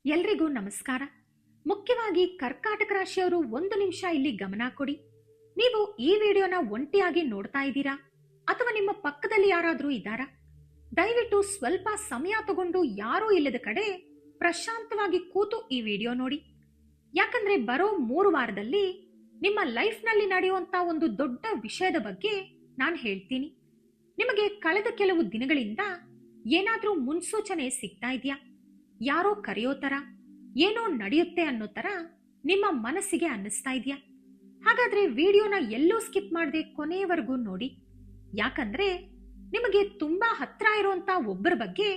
ಎಲ್ರಿಗೂ ನಮಸ್ಕಾರ. ಮುಖ್ಯವಾಗಿ ಕರ್ಕಾಟಕ ರಾಶಿಯವರು ಒಂದು ನಿಮಿಷ ಇಲ್ಲಿ ಗಮನ ಕೊಡಿ. ನೀವು ಈ ವಿಡಿಯೋನ ಒಂಟಿಯಾಗಿ ನೋಡ್ತಾ ಇದ್ದೀರಾ ಅಥವಾ ನಿಮ್ಮ ಪಕ್ಕದಲ್ಲಿ ಯಾರಾದ್ರೂ ಇದ್ದಾರಾ? ದಯವಿಟ್ಟು ಸ್ವಲ್ಪ ಸಮಯ ತಗೊಂಡು ಯಾರೂ ಇಲ್ಲದ ಕಡೆ ಪ್ರಶಾಂತವಾಗಿ ಕೂತು ಈ ವಿಡಿಯೋ ನೋಡಿ. ಯಾಕಂದ್ರೆ ಬರೋ 3 ವಾರದಲ್ಲಿ ನಿಮ್ಮ ಲೈಫ್ನಲ್ಲಿ ನಡೆಯುವಂತ ಒಂದು ದೊಡ್ಡ ವಿಷಯದ ಬಗ್ಗೆ ನಾನು ಹೇಳ್ತೀನಿ. ನಿಮಗೆ ಕಳೆದ ಕೆಲವು ದಿನಗಳಿಂದ ಏನಾದ್ರೂ ಮುನ್ಸೂಚನೆ ಸಿಗ್ತಾ ಇದೆಯಾ? ಯಾರೋ ಕರೆಯೋ ತರ, ಏನೋ ನಡೆಯುತ್ತೆ ಅನ್ನೋ ತರ ನಿಮ್ಮ ಮನಸ್ಸಿಗೆ ಅನ್ನಿಸ್ತಾ ಇದೆಯಾ? ಹಾಗಾದ್ರೆ ವಿಡಿಯೋನ ಎಲ್ಲೂ ಸ್ಕಿಪ್ ಮಾಡದೆ ಕೊನೆಯವರೆಗೂ ನೋಡಿ. ಯಾಕಂದ್ರೆ ನಿಮಗೆ ತುಂಬಾ ಹತ್ರ ಇರುವಂತ ಒಬ್ಬರ ಬಗ್ಗೆ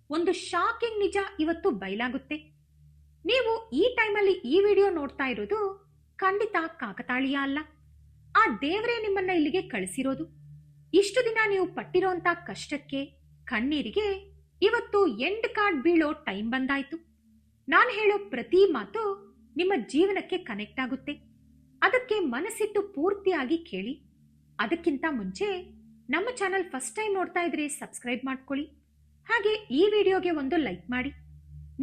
ಒಂದು ಶಾಕಿಂಗ್ ನಿಜ ಇವತ್ತು ಬಯಲಾಗುತ್ತೆ. ನೀವು ಈ ಟೈಮಲ್ಲಿ ಈ ವಿಡಿಯೋ ನೋಡ್ತಾ ಇರೋದು ಖಂಡಿತ ಕಾಕತಾಳೀಯ ಅಲ್ಲ. ಆ ದೇವರೇ ನಿಮ್ಮನ್ನ ಇಲ್ಲಿಗೆ ಕಳಿಸಿರೋದು. ಇಷ್ಟು ದಿನ ನೀವು ಪಟ್ಟಿರೋಂತ ಕಷ್ಟಕ್ಕೆ, ಕಣ್ಣೀರಿಗೆ ಇವತ್ತು ಎಂಡ್ ಕಾರ್ಡ್ ಬೀಳೋ ಟೈಮ್ ಬಂದಾಯ್ತು. ನಾನು ಹೇಳೋ ಪ್ರತಿ ಮಾತು ನಿಮ್ಮ ಜೀವನಕ್ಕೆ ಕನೆಕ್ಟ್ ಆಗುತ್ತೆ. ಅದಕ್ಕೆ ಮನಸ್ಸಿಟ್ಟು ಪೂರ್ತಿಯಾಗಿ ಕೇಳಿ. ಅದಕ್ಕಿಂತ ಮುಂಚೆ ನಮ್ಮ ಚಾನಲ್ ಫಸ್ಟ್ ಟೈಮ್ ನೋಡ್ತಾ ಇದ್ರೆ ಸಬ್ಸ್ಕ್ರೈಬ್ ಮಾಡ್ಕೊಳ್ಳಿ. ಹಾಗೆ ಈ ವಿಡಿಯೋಗೆ ಒಂದು ಲೈಕ್ ಮಾಡಿ.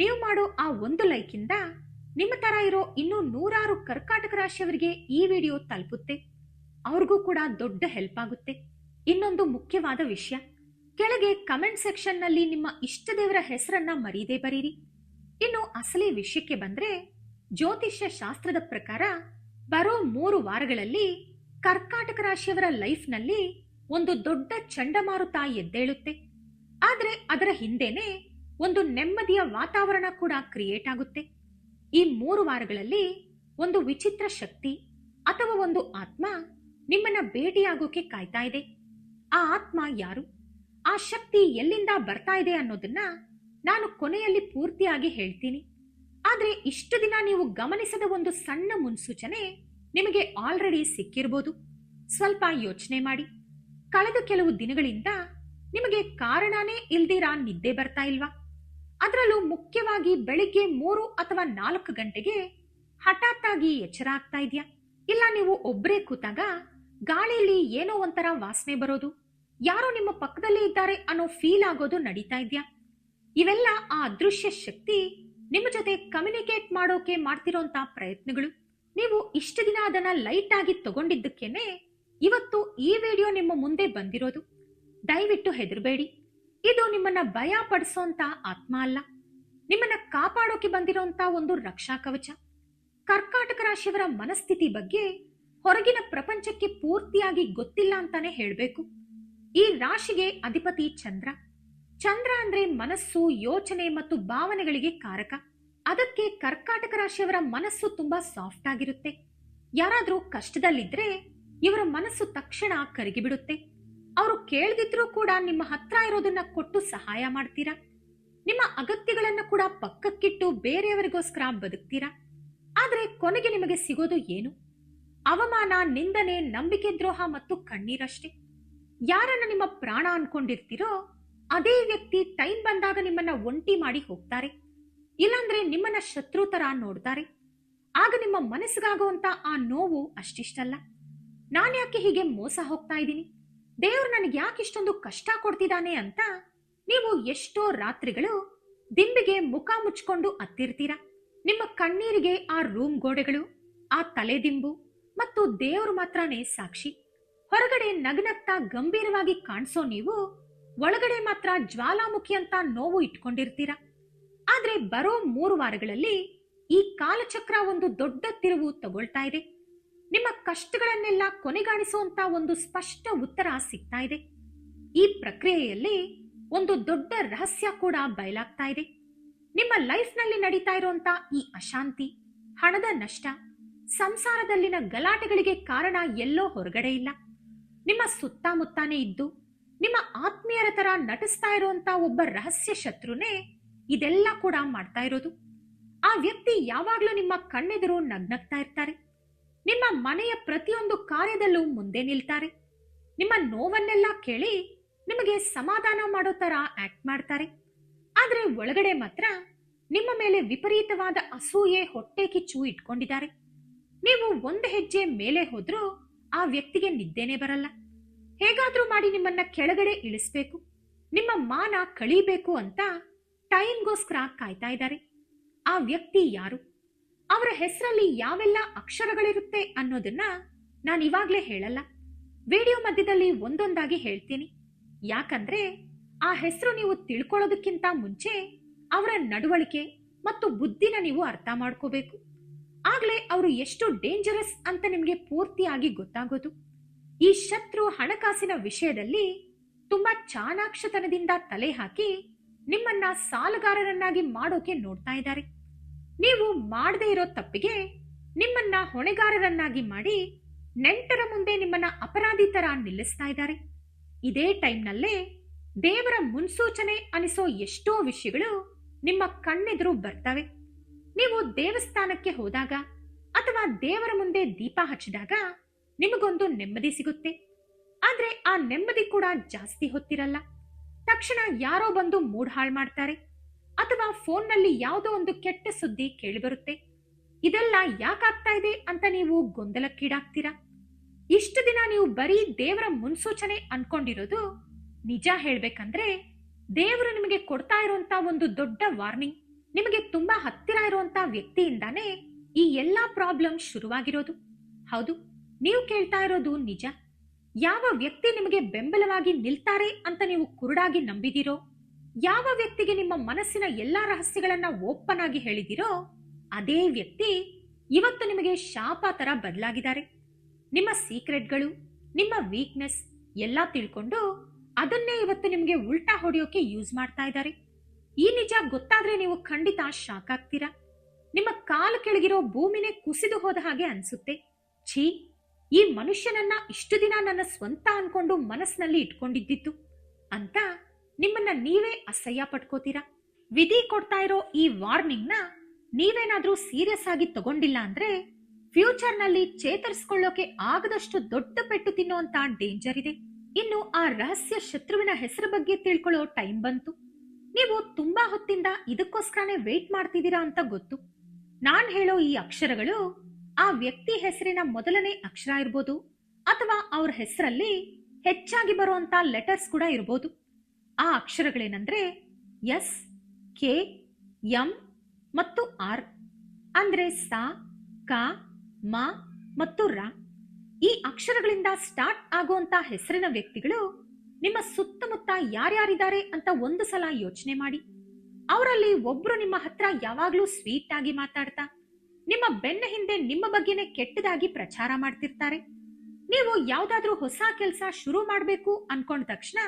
ನೀವು ಮಾಡೋ ಆ ಒಂದು ಲೈಕಿಂದ ನಿಮ್ಮ ತರ ಇರೋ ಇನ್ನೂ 100 ಕರ್ಕಾಟಕ ರಾಶಿಯವರಿಗೆ ಈ ವಿಡಿಯೋ ತಲುಪುತ್ತೆ. ಅವ್ರಿಗೂ ಕೂಡ ದೊಡ್ಡ ಹೆಲ್ಪ್ ಆಗುತ್ತೆ. ಇನ್ನೊಂದು ಮುಖ್ಯವಾದ ವಿಷಯ, ಕೆಳಗೆ ಕಮೆಂಟ್ ಸೆಕ್ಷನ್ ನಲ್ಲಿ ನಿಮ್ಮ ಇಷ್ಟ ದೇವರ ಹೆಸರನ್ನ ಮರೀದೇ ಬರೀರಿ. ಇನ್ನು ಅಸಲಿ ವಿಷಯಕ್ಕೆ ಬಂದ್ರೆ, ಜ್ಯೋತಿಷ್ಯ ಶಾಸ್ತ್ರದ ಪ್ರಕಾರ ಬರೋ 3 ವಾರಗಳಲ್ಲಿ ಕರ್ಕಾಟಕ ರಾಶಿಯವರ ಲೈಫ್ ನಲ್ಲಿ ಒಂದು ದೊಡ್ಡ ಚಂಡಮಾರುತ ಎದ್ದೇಳುತ್ತೆ. ಆದ್ರೆ ಅದರ ಹಿಂದೆನೆ ಒಂದು ನೆಮ್ಮದಿಯ ವಾತಾವರಣ ಕೂಡ ಕ್ರಿಯೇಟ್ ಆಗುತ್ತೆ. ಈ 3 ವಾರಗಳಲ್ಲಿ ಒಂದು ವಿಚಿತ್ರ ಶಕ್ತಿ ಅಥವಾ ಒಂದು ಆತ್ಮ ನಿಮ್ಮನ್ನ ಭೇಟಿಯಾಗೋಕೆ ಕಾಯ್ತಾ ಇದೆ. ಆ ಆತ್ಮ ಯಾರು, ಆ ಶಕ್ತಿ ಎಲ್ಲಿಂದ ಬರ್ತಾ ಇದೆ ಅನ್ನೋದನ್ನ ನಾನು ಕೊನೆಯಲ್ಲಿ ಪೂರ್ತಿಯಾಗಿ ಹೇಳ್ತೀನಿ. ಆದ್ರೆ ಇಷ್ಟು ದಿನ ನೀವು ಗಮನಿಸದ ಒಂದು ಸಣ್ಣ ಮುನ್ಸೂಚನೆ ನಿಮಗೆ ಆಲ್ರೆಡಿ ಸಿಕ್ಕಿರ್ಬೋದು. ಸ್ವಲ್ಪ ಯೋಚನೆ ಮಾಡಿ. ಕಳೆದ ಕೆಲವು ದಿನಗಳಿಂದ ನಿಮಗೆ ಕಾರಣನೇ ಇಲ್ದಿರಾ ನಿದ್ದೆ ಬರ್ತಾ ಇಲ್ವಾ? ಅದರಲ್ಲೂ ಮುಖ್ಯವಾಗಿ ಬೆಳಿಗ್ಗೆ 3 ಅಥವಾ 4 ಗಂಟೆಗೆ ಹಠಾತ್ ಆಗಿ ಎಚ್ಚರ ಆಗ್ತಾ ಇದೆಯಾ? ಇಲ್ಲ ನೀವು ಒಬ್ಬರೇ ಕೂತಾಗ ಗಾಳಿಯಲ್ಲಿ ಏನೋ ಒಂಥರ ವಾಸನೆ ಬರೋದು, ಯಾರೋ ನಿಮ್ಮ ಪಕ್ಕದಲ್ಲೇ ಇದ್ದಾರೆ ಅನ್ನೋ ಫೀಲ್ ಆಗೋದು ನಡೀತಾ ಇದೆಯಾ? ಇವೆಲ್ಲ ಆ ಅದೃಶ್ಯ ಶಕ್ತಿ ನಿಮ್ಮ ಜೊತೆ ಕಮ್ಯುನಿಕೇಟ್ ಮಾಡೋಕೆ ಮಾಡ್ತಿರೋಂತ ಪ್ರಯತ್ನಗಳು. ನೀವು ಇಷ್ಟು ದಿನ ಅದನ್ನ ಲೈಟ್ ಆಗಿ ತಗೊಂಡಿದ್ದಕ್ಕೇನೆ ಇವತ್ತು ಈ ವಿಡಿಯೋ ನಿಮ್ಮ ಮುಂದೆ ಬಂದಿರೋದು. ದಯವಿಟ್ಟು ಹೆದರಬೇಡಿ. ಇದು ನಿಮ್ಮನ್ನ ಭಯ ಪಡಿಸೋಂತ ಆತ್ಮ ಅಲ್ಲ, ನಿಮ್ಮನ್ನ ಕಾಪಾಡೋಕೆ ಬಂದಿರೋಂತ ಒಂದು ರಕ್ಷಾ ಕವಚ. ಕರ್ಕಾಟಕ ರಾಶಿಯವರ ಮನಸ್ಥಿತಿ ಬಗ್ಗೆ ಹೊರಗಿನ ಪ್ರಪಂಚಕ್ಕೆ ಪೂರ್ತಿಯಾಗಿ ಗೊತ್ತಿಲ್ಲ ಅಂತಾನೆ ಹೇಳ್ಬೇಕು. ಈ ರಾಶಿಗೆ ಅಧಿಪತಿ ಚಂದ್ರ. ಚಂದ್ರ ಅಂದ್ರೆ ಮನಸ್ಸು, ಯೋಚನೆ ಮತ್ತು ಭಾವನೆಗಳಿಗೆ ಕಾರಕ. ಅದಕ್ಕೆ ಕರ್ಕಾಟಕ ರಾಶಿಯವರ ಮನಸ್ಸು ತುಂಬಾ ಸಾಫ್ಟ್ ಆಗಿರುತ್ತೆ. ಯಾರಾದ್ರೂ ಕಷ್ಟದಲ್ಲಿದ್ರೆ ಇವರ ಮನಸ್ಸು ತಕ್ಷಣ ಕರಗಿಬಿಡುತ್ತೆ. ಅವರು ಕೇಳದಿದ್ರೂ ಕೂಡ ನಿಮ್ಮ ಹತ್ರ ಇರೋದನ್ನ ಕೊಟ್ಟು ಸಹಾಯ ಮಾಡ್ತೀರಾ. ನಿಮ್ಮ ಅಗತ್ಯಗಳನ್ನ ಕೂಡ ಪಕ್ಕಕ್ಕಿಟ್ಟು ಬೇರೆಯವರಿಗೋಸ್ಕರ ಬದುಕ್ತೀರಾ. ಆದ್ರೆ ಕೊನೆಗೆ ನಿಮಗೆ ಸಿಗೋದು ಏನು? ಅವಮಾನ, ನಿಂದನೆ, ನಂಬಿಕೆ ದ್ರೋಹ ಮತ್ತು ಕಣ್ಣೀರಷ್ಟೇ. ಯಾರನ್ನ ನಿಮ್ಮ ಪ್ರಾಣ ಅನ್ಕೊಂಡಿರ್ತೀರೋ ಅದೇ ವ್ಯಕ್ತಿ ಟೈಮ್ ಬಂದಾಗ ನಿಮ್ಮನ್ನ ಒಂಟಿ ಮಾಡಿ ಹೋಗ್ತಾರೆ. ಇಲ್ಲಾಂದ್ರೆ ನಿಮ್ಮನ್ನ ಶತ್ರು ತರ ನೋಡ್ತಾರೆ. ಆಗ ನಿಮ್ಮ ಮನಸ್ಸಿಗಾಗುವಂತ ಆ ನೋವು ಅಷ್ಟಿಷ್ಟಲ್ಲ. ನಾನು ಯಾಕೆ ಹೀಗೆ ಮೋಸ ಹೋಗ್ತಾ ಇದ್ದೀನಿ, ದೇವ್ರು ನನಗೆ ಯಾಕೆ ಇಷ್ಟೊಂದು ಕಷ್ಟ ಕೊಡ್ತಿದ್ದಾನೆ ಅಂತ ನೀವು ಎಷ್ಟೋ ರಾತ್ರಿಗಳು ದಿಂಬಿಗೆ ಮುಖ ಮುಚ್ಕೊಂಡು ಅತ್ತಿರ್ತೀರಾ. ನಿಮ್ಮ ಕಣ್ಣೀರಿಗೆ ಆ ರೂಮ್ ಗೋಡೆಗಳು, ಆ ತಲೆದಿಂಬು ಮತ್ತು ದೇವ್ರು ಮಾತ್ರನೇ ಸಾಕ್ಷಿ. ಹೊರಗಡೆ ನಗನಗ್ತಾ ಗಂಭೀರವಾಗಿ ಕಾಣಿಸೋ ನೀವು ಒಳಗಡೆ ಮಾತ್ರ ಜ್ವಾಲಾಮುಖಿ ಅಂತ ನೋವು ಇಟ್ಕೊಂಡಿರ್ತೀರಾ. ಆದ್ರೆ ಬರೋ 3 ವಾರಗಳಲ್ಲಿ ಈ ಕಾಲಚಕ್ರ ಒಂದು ದೊಡ್ಡ ತಿರುವು ತಗೊಳ್ತಾ ಇದೆ. ನಿಮ್ಮ ಕಷ್ಟಗಳನ್ನೆಲ್ಲ ಕೊನೆಗಾಣಿಸುವಂತ ಒಂದು ಸ್ಪಷ್ಟ ಉತ್ತರ ಸಿಗ್ತಾ ಇದೆ. ಈ ಪ್ರಕ್ರಿಯೆಯಲ್ಲಿ ಒಂದು ದೊಡ್ಡ ರಹಸ್ಯ ಕೂಡ ಬಯಲಾಗ್ತಾ ಇದೆ. ನಿಮ್ಮ ಲೈಫ್ ನಲ್ಲಿ ನಡೀತಾ ಇರುವಂತ ಈ ಅಶಾಂತಿ, ಹಣದ ನಷ್ಟ, ಸಂಸಾರದಲ್ಲಿನ ಗಲಾಟೆಗಳಿಗೆ ಕಾರಣ ಎಲ್ಲೋ ಹೊರಗಡೆ ಇಲ್ಲ, ನಿಮ್ಮ ಸುತ್ತಮುತ್ತಾನೇ ಇದ್ದು ನಿಮ್ಮ ಆತ್ಮೀಯರ ತರ ನಟಿಸ್ತಾ ಇರುವಂತ ಒಬ್ಬ ರಹಸ್ಯ ಶತ್ರುನೇ ಇದೆಲ್ಲ ಕೂಡ ಮಾಡ್ತಾ ಇರೋದು. ಆ ವ್ಯಕ್ತಿ ಯಾವಾಗ್ಲೂ ನಿಮ್ಮ ಕಣ್ಣೆದುರು ನಗ್ನಗ್ತಾ ಇರ್ತಾರೆ. ನಿಮ್ಮ ಮನೆಯ ಪ್ರತಿಯೊಂದು ಕಾರ್ಯದಲ್ಲೂ ಮುಂದೆ ನಿಲ್ತಾರೆ. ನಿಮ್ಮ ನೋವನ್ನೆಲ್ಲ ಕೇಳಿ ನಿಮಗೆ ಸಮಾಧಾನ ಮಾಡೋ ತರ ಆಕ್ಟ್ ಮಾಡ್ತಾರೆ. ಆದ್ರೆ ಒಳಗಡೆ ಮಾತ್ರ ನಿಮ್ಮ ಮೇಲೆ ವಿಪರೀತವಾದ ಅಸೂಯೆ, ಹೊಟ್ಟೆ ಕಿಚ್ಚು ಇಟ್ಕೊಂಡಿದ್ದಾರೆ. ನೀವು ಒಂದು ಹೆಜ್ಜೆ ಮೇಲೆ ಹೋದ್ರೂ ಆ ವ್ಯಕ್ತಿಗೆ ನಿದ್ದೆನೆ ಬರಲ್ಲ. ಹೇಗಾದ್ರೂ ಮಾಡಿ ನಿಮ್ಮನ್ನ ಕೆಳಗಡೆ ಇಳಿಸ್ಬೇಕು, ನಿಮ್ಮ ಮಾನ ಕಳೀಬೇಕು ಅಂತ ಟೈಮ್ಗೋಸ್ಕರ ಕಾಯ್ತಾ ಇದ್ದಾರೆ. ಆ ವ್ಯಕ್ತಿ ಯಾರು, ಅವರ ಹೆಸರಲ್ಲಿ ಯಾವೆಲ್ಲ ಅಕ್ಷರಗಳಿರುತ್ತೆ ಅನ್ನೋದನ್ನ ನಾನು ಇವಾಗ್ಲೇ ಹೇಳಲ್ಲ. ವಿಡಿಯೋ ಮಧ್ಯದಲ್ಲಿ ಒಂದೊಂದಾಗಿ ಹೇಳ್ತೀನಿ. ಯಾಕಂದ್ರೆ ಆ ಹೆಸರು ನೀವು ತಿಳ್ಕೊಳ್ಳೋದಕ್ಕಿಂತ ಮುಂಚೆ ಅವರ ನಡವಳಿಕೆ ಮತ್ತು ಬುದ್ಧಿನ ನೀವು ಅರ್ಥ ಮಾಡ್ಕೋಬೇಕು. ಆಗ್ಲೇ ಅವರು ಎಷ್ಟು ಡೇಂಜರಸ್ ಅಂತ ನಿಮ್ಗೆ ಪೂರ್ತಿಯಾಗಿ ಗೊತ್ತಾಗೋದು. ಈ ಶತ್ರು ಹಣಕಾಸಿನ ವಿಷಯದಲ್ಲಿ ತುಂಬಾ ಚಾಣಾಕ್ಷತನದಿಂದ ತಲೆ ಹಾಕಿ ನಿಮ್ಮನ್ನ ಸಾಲಗಾರರನ್ನಾಗಿ ಮಾಡೋಕೆ ನೋಡ್ತಾ ಇದ್ದಾರೆ. ನೀವು ಮಾಡದೇ ಇರೋ ತಪ್ಪಿಗೆ ನಿಮ್ಮನ್ನ ಹೊಣೆಗಾರರನ್ನಾಗಿ ಮಾಡಿ ನೆಂಟರ ಮುಂದೆ ನಿಮ್ಮನ್ನ ಅಪರಾಧಿ ತರ ನಿಲ್ಲಿಸ್ತಾ ಇದ್ದಾರೆ. ಇದೇ ಟೈಮ್ನಲ್ಲೇ ದೇವರ ಮುನ್ಸೂಚನೆ ಅನಿಸೋ ಎಷ್ಟೋ ವಿಷಯಗಳು ನಿಮ್ಮ ಕಣ್ಣೆದುರು ಬರ್ತವೆ. ನೀವು ದೇವಸ್ಥಾನಕ್ಕೆ ಹೋದಾಗ ಅಥವಾ ದೇವರ ಮುಂದೆ ದೀಪ ಹಚ್ಚಿದಾಗ ನಿಮಗೊಂದು ನೆಮ್ಮದಿ ಸಿಗುತ್ತೆ. ಆದ್ರೆ ಆ ನೆಮ್ಮದಿ ಕೂಡ ಜಾಸ್ತಿ ಹೊತ್ತಿರಲ್ಲ. ತಕ್ಷಣ ಯಾರೋ ಬಂದು ಮೂಡ್ ಹಾಳು ಮಾಡ್ತಾರೆ ಅಥವಾ ಫೋನ್ನಲ್ಲಿ ಯಾವುದೋ ಒಂದು ಕೆಟ್ಟ ಸುದ್ದಿ ಕೇಳಿಬರುತ್ತೆ. ಇದೆಲ್ಲ ಯಾಕಾಗ್ತಾ ಇದೆ ಅಂತ ನೀವು ಗೊಂದಲಕ್ಕೀಡಾಗ್ತೀರಾ. ಇಷ್ಟು ದಿನ ನೀವು ಬರೀ ದೇವರ ಮುನ್ಸೂಚನೆ ಅನ್ಕೊಂಡಿರೋದು ನಿಜ ಹೇಳ್ಬೇಕಂದ್ರೆ ದೇವರು ನಿಮಗೆ ಕೊಡ್ತಾ ಇರುವಂತ ಒಂದು ದೊಡ್ಡ ವಾರ್ನಿಂಗ್. ನಿಮಗೆ ತುಂಬಾ ಹತ್ತಿರ ಇರುವಂತ ವ್ಯಕ್ತಿಯಿಂದಾನೇ ಈ ಎಲ್ಲಾ ಪ್ರಾಬ್ಲಮ್ ಶುರುವಾಗಿರೋದು. ಹೌದು, ನೀವು ಕೇಳ್ತಾ ಇರೋದು ನಿಜ. ಯಾವ ವ್ಯಕ್ತಿ ನಿಮಗೆ ಬೆಂಬಲವಾಗಿ ನಿಲ್ತಾರೆ ಅಂತ ನೀವು ಕುರುಡಾಗಿ ನಂಬಿದಿರೋ, ಯಾವ ವ್ಯಕ್ತಿಗೆ ನಿಮ್ಮ ಮನಸ್ಸಿನ ಎಲ್ಲಾ ರಹಸ್ಯಗಳನ್ನ ಓಪನ್ ಆಗಿ ಹೇಳಿದಿರೋ, ಅದೇ ವ್ಯಕ್ತಿ ಇವತ್ತು ನಿಮಗೆ ಶಾಪ ತರ ಬದಲಾಗಿದ್ದಾರೆ. ನಿಮ್ಮ ಸೀಕ್ರೆಟ್ಗಳು, ನಿಮ್ಮ ವೀಕ್ನೆಸ್ ಎಲ್ಲ ತಿಳ್ಕೊಂಡು ಅದನ್ನೇ ಇವತ್ತು ನಿಮಗೆ ಉಲ್ಟಾ ಹೊಡೆಯೋಕೆ ಯೂಸ್ ಮಾಡ್ತಾ ಇದ್ದಾರೆ. ಈ ನಿಜ ಗೊತ್ತಾದ್ರೆ ನೀವು ಖಂಡಿತ ಶಾಕ್ ಆಗ್ತೀರಾ. ನಿಮ್ಮ ಕಾಲು ಕೆಳಗಿರೋ ಭೂಮಿನೇ ಕುಸಿದು ಹೋದ ಹಾಗೆ ಅನ್ಸುತ್ತೆ. ಛೀ, ಈ ಮನುಷ್ಯನನ್ನ ಇಷ್ಟು ದಿನ ನನ್ನ ಸ್ವಂತ ಅನ್ಕೊಂಡು ಮನಸ್ಸಿನಲ್ಲಿ ಇಟ್ಕೊಂಡಿದ್ದಿತ್ತು ಅಂತ ನಿಮ್ಮನ್ನ ನೀವೇ ಅಸಹ್ಯ ಪಟ್ಕೋತೀರಾ. ವಿಧಿ ಕೊಡ್ತಾ ಇರೋ ಈ ವಾರ್ನಿಂಗ್ ನ ನೀವೇನಾದ್ರೂ ಸೀರಿಯಸ್ ಆಗಿ ತಗೊಂಡಿಲ್ಲ ಅಂದ್ರೆ ಫ್ಯೂಚರ್ ನಲ್ಲಿ ಚೇತರಿಸಿಕೊಳ್ಳೋಕೆ ಆಗದಷ್ಟು ದೊಡ್ಡ ಪೆಟ್ಟು ತಿನ್ನುವಂತ ಡೇಂಜರ್ ಇದೆ. ಇನ್ನು ಆ ರಹಸ್ಯ ಶತ್ರುವಿನ ಹೆಸರು ಬಗ್ಗೆ ತಿಳ್ಕೊಳ್ಳೋ ಟೈಮ್ ಬಂತು. ನೀವು ತುಂಬಾ ಹೊತ್ತಿಂದ ಇದಕ್ಕೋಸ್ಕರನೇ ವೇಟ್ ಮಾಡ್ತಿದ್ದೀರಾ ಅಂತ ಗೊತ್ತು. ನಾನ್ ಹೇಳೋ ಈ ಅಕ್ಷರಗಳು ಆ ವ್ಯಕ್ತಿ ಹೆಸರಿನ ಮೊದಲನೇ ಅಕ್ಷರ ಇರ್ಬೋದು ಅಥವಾ ಅವ್ರ ಹೆಸರಲ್ಲಿ ಹೆಚ್ಚಾಗಿ ಬರುವಂತ ಲೆಟರ್ಸ್ ಕೂಡ ಇರ್ಬೋದು. ಆ ಅಕ್ಷರಗಳೇನಂದ್ರೆ ಎಸ್, ಕೆ, ಎಂ ಮತ್ತು ಆರ್. ಅಂದ್ರೆ ಸಾ, ಕ, ಮ ಮತ್ತು ರ. ಈ ಅಕ್ಷರಗಳಿಂದ ಸ್ಟಾರ್ಟ್ ಆಗುವಂತ ಹೆಸರಿನ ವ್ಯಕ್ತಿಗಳು ನಿಮ್ಮ ಸುತ್ತಮುತ್ತ ಯಾರ್ಯಾರಿದ್ದಾರೆ ಅಂತ ಒಂದು ಸಲ ಯೋಚನೆ ಮಾಡಿ. ಅವರಲ್ಲಿ ಒಬ್ರು ನಿಮ್ಮ ಹತ್ರ ಯಾವಾಗ್ಲೂ ಸ್ವೀಟ್ ಆಗಿ ಮಾತಾಡ್ತಾ ನಿಮ್ಮ ಬೆನ್ನ ಹಿಂದೆ ನಿಮ್ಮ ಬಗ್ಗೆನೇ ಕೆಟ್ಟದಾಗಿ ಪ್ರಚಾರ ಮಾಡ್ತಿರ್ತಾರೆ. ನೀವು ಯಾವ್ದಾದ್ರೂ ಹೊಸ ಕೆಲಸ ಶುರು ಮಾಡ್ಬೇಕು ಅನ್ಕೊಂಡ ತಕ್ಷಣ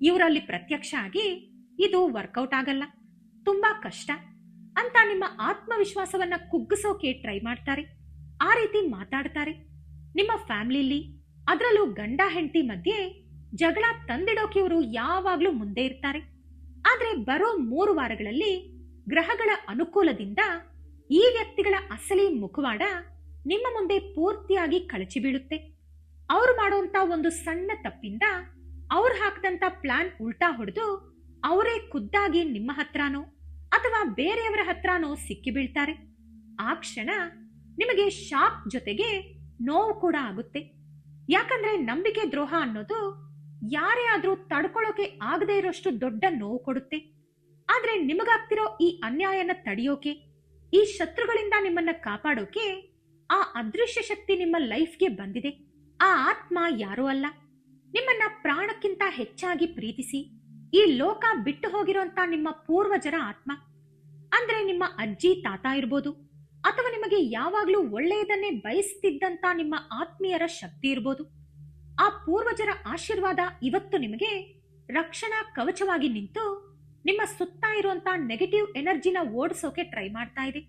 ಇವರಲ್ಲಿ ಪ್ರತ್ಯಕ್ಷ ಆಗಿ ಇದು ವರ್ಕೌಟ್ ಆಗಲ್ಲ, ತುಂಬಾ ಕಷ್ಟ ಅಂತ ನಿಮ್ಮ ಆತ್ಮವಿಶ್ವಾಸವನ್ನ ಕುಗ್ಗಿಸೋಕೆ ಟ್ರೈ ಮಾಡ್ತಾರೆ. ಆ ರೀತಿ ಮಾತಾಡ್ತಾರೆ. ನಿಮ್ಮ ಫ್ಯಾಮಿಲಿಲಿ, ಅದರಲ್ಲೂ ಗಂಡ ಹೆಂಡತಿ ಮಧ್ಯೆ ಜಗಳ ತಂದಿಡೋಕೆ ಇವರು ಯಾವಾಗ್ಲೂ ಮುಂದೆ ಇರ್ತಾರೆ. ಆದ್ರೆ ಬರೋ 3 ವಾರಗಳಲ್ಲಿ ಗ್ರಹಗಳ ಅನುಕೂಲದಿಂದ ಈ ವ್ಯಕ್ತಿಗಳ ಅಸಲಿ ಮುಖವಾಡ ನಿಮ್ಮ ಮುಂದೆ ಪೂರ್ತಿಯಾಗಿ ಕಳಚಿ ಬೀಳುತ್ತೆ. ಅವ್ರು ಮಾಡುವಂತ ಒಂದು ಸಣ್ಣ ತಪ್ಪಿಂದ ಅವ್ರು ಹಾಕದಂತ ಪ್ಲಾನ್ ಉಲ್ಟಾ ಹೊಡೆದು ಅವರೇ ಖುದ್ದಾಗಿ ನಿಮ್ಮ ಹತ್ರನೋ ಅಥವಾ ಬೇರೆಯವರ ಹತ್ರನೋ ಸಿಕ್ಕಿ ಬೀಳ್ತಾರೆ. ಆ ಕ್ಷಣ ನಿಮಗೆ ಶಾಕ್ ಜೊತೆಗೆ ನೋವು ಕೂಡ ಆಗುತ್ತೆ. ಯಾಕಂದ್ರೆ ನಂಬಿಕೆ ದ್ರೋಹ ಅನ್ನೋದು ಯಾರೇ ಆದ್ರೂ ತಡ್ಕೊಳ್ಳೋಕೆ ಆಗದೆ ಇರೋಷ್ಟು ದೊಡ್ಡ ನೋವು ಕೊಡುತ್ತೆ. ಆದ್ರೆ ನಿಮಗಾಗ್ತಿರೋ ಈ ಅನ್ಯಾಯನ ತಡೆಯೋಕೆ, ಈ ಶತ್ರುಗಳಿಂದ ನಿಮ್ಮನ್ನ ಕಾಪಾಡೋಕೆ ಆ ಅದೃಶ್ಯ ಶಕ್ತಿ ನಿಮ್ಮ ಲೈಫ್ಗೆ ಬಂದಿದೆ. ಆ ಆತ್ಮ ಯಾರೂ ಅಲ್ಲ, ನಿಮ್ಮನ್ನ ಪ್ರಾಣಕ್ಕಿಂತ ಹೆಚ್ಚಾಗಿ ಪ್ರೀತಿಸಿ ಈ ಲೋಕ ಬಿಟ್ಟು ಹೋಗಿರುವಂತ ನಿಮ್ಮ ಪೂರ್ವಜರ ಆತ್ಮ. ಅಂದ್ರೆ ನಿಮ್ಮ ಅಜ್ಜಿ ತಾತ ಇರ್ಬೋದು ಅಥವಾ ನಿಮಗೆ ಯಾವಾಗ್ಲೂ ಒಳ್ಳೆಯದನ್ನೇ ಬಯಸ್ತಿದ್ದಂತ ನಿಮ್ಮ ಆತ್ಮೀಯರ ಶಕ್ತಿ ಇರ್ಬೋದು. ಆ ಪೂರ್ವಜರ ಆಶೀರ್ವಾದ ಇವತ್ತು ನಿಮಗೆ ರಕ್ಷಣಾ ಕವಚವಾಗಿ ನಿಂತು ನಿಮ್ಮ ಸುತ್ತ ಇರುವಂತ ನೆಗೆಟಿವ್ ಎನರ್ಜಿನ ಓಡಿಸೋಕೆ ಟ್ರೈ ಮಾಡ್ತಾ ಇದೆ.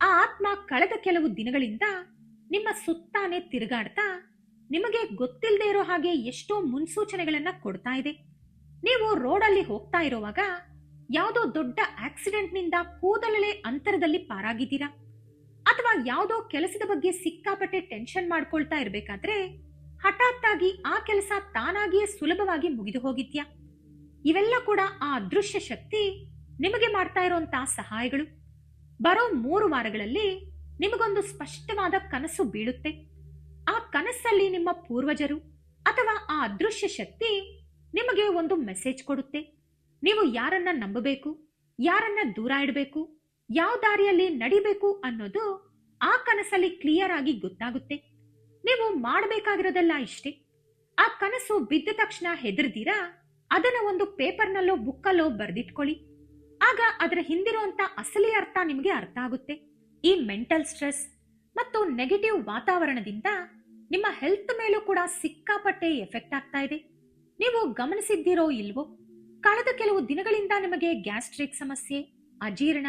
ಆ ಆತ್ಮ ಕಳೆದ ಕೆಲವು ದಿನಗಳಿಂದ ನಿಮ್ಮ ಸುತ್ತಾನೆ ತಿರುಗಾಡ್ತಾ ನಿಮಗೆ ಗೊತ್ತಿಲ್ಲದೆ ಇರೋ ಹಾಗೆ ಎಷ್ಟೋ ಮುನ್ಸೂಚನೆಗಳನ್ನ ಕೊಡ್ತಾ ಇದೆ. ನೀವು ರೋಡಲ್ಲಿ ಹೋಗ್ತಾ ಇರುವಾಗ ಯಾವುದೋ ದೊಡ್ಡ ಆಕ್ಸಿಡೆಂಟ್ ನಿಂದ ಕೂದಲೇ ಅಂತರದಲ್ಲಿ ಪಾರಾಗಿದ್ದೀರಾ, ಅಥವಾ ಯಾವುದೋ ಕೆಲಸದ ಬಗ್ಗೆ ಸಿಕ್ಕಾಪಟ್ಟೆ ಟೆನ್ಷನ್ ಮಾಡ್ಕೊಳ್ತಾ ಇರ್ಬೇಕಾದ್ರೆ ಹಠಾತ್ ಆಗಿ ಆ ಕೆಲಸ ತಾನಾಗಿಯೇ ಸುಲಭವಾಗಿ ಮುಗಿದು ಹೋಗಿದ್ಯಾ. ಇವೆಲ್ಲ ಕೂಡ ಆ ಅದೃಶ್ಯ ಶಕ್ತಿ ನಿಮಗೆ ಮಾಡ್ತಾ ಇರುವಂತಹ ಸಹಾಯಗಳು. ಬರೋ 3 ವಾರಗಳಲ್ಲಿ ನಿಮಗೊಂದು ಸ್ಪಷ್ಟವಾದ ಕನಸು ಬೀಳುತ್ತೆ. ಆ ಕನಸಲ್ಲಿ ನಿಮ್ಮ ಪೂರ್ವಜರು ಅಥವಾ ಆ ಅದೃಶ್ಯ ಶಕ್ತಿ ನಿಮಗೆ ಒಂದು ಮೆಸೇಜ್ ಕೊಡುತ್ತೆ. ನೀವು ಯಾರನ್ನ ನಂಬಬೇಕು, ಯಾರನ್ನ ದೂರ ಇಡಬೇಕು, ಯಾವ ದಾರಿಯಲ್ಲಿ ನಡಿಬೇಕು ಅನ್ನೋದು ಆ ಕನಸಲ್ಲಿ ಕ್ಲಿಯರ್ ಆಗಿ ಗೊತ್ತಾಗುತ್ತೆ. ನೀವು ಮಾಡಬೇಕಾಗಿರೋದೆಲ್ಲ ಇಷ್ಟೇ. ಆ ಕನಸು ಬಿದ್ದ ತಕ್ಷಣ ಹೆದರ್ದಿರಾ ಅದನ್ನ ಒಂದು ಪೇಪರ್ನಲ್ಲೋ ಬುಕ್ಕಲ್ಲೋ ಬರ್ದಿಟ್ಕೊಳ್ಳಿ. ಆಗ ಅದರ ಹಿಂದಿರುವಂತ ಅಸಲಿ ಅರ್ಥ ನಿಮಗೆ ಅರ್ಥ ಆಗುತ್ತೆ. ಈ ಮೆಂಟಲ್ ಸ್ಟ್ರೆಸ್ ಮತ್ತು ನೆಗೆಟಿವ್ ವಾತಾವರಣದಿಂದ ನಿಮ್ಮ ಹೆಲ್ತ್ ಮೇಲೂ ಕೂಡ ಸಿಕ್ಕಾಪಟ್ಟೆ ಎಫೆಕ್ಟ್ ಆಗ್ತಾ ಇದೆ. ನೀವು ಗಮನಿಸಿದ್ದೀರೋ ಇಲ್ವೋ, ಕಳೆದ ಕೆಲವು ದಿನಗಳಿಂದ ನಿಮಗೆ ಗ್ಯಾಸ್ಟ್ರಿಕ್ ಸಮಸ್ಯೆ, ಅಜೀರ್ಣ,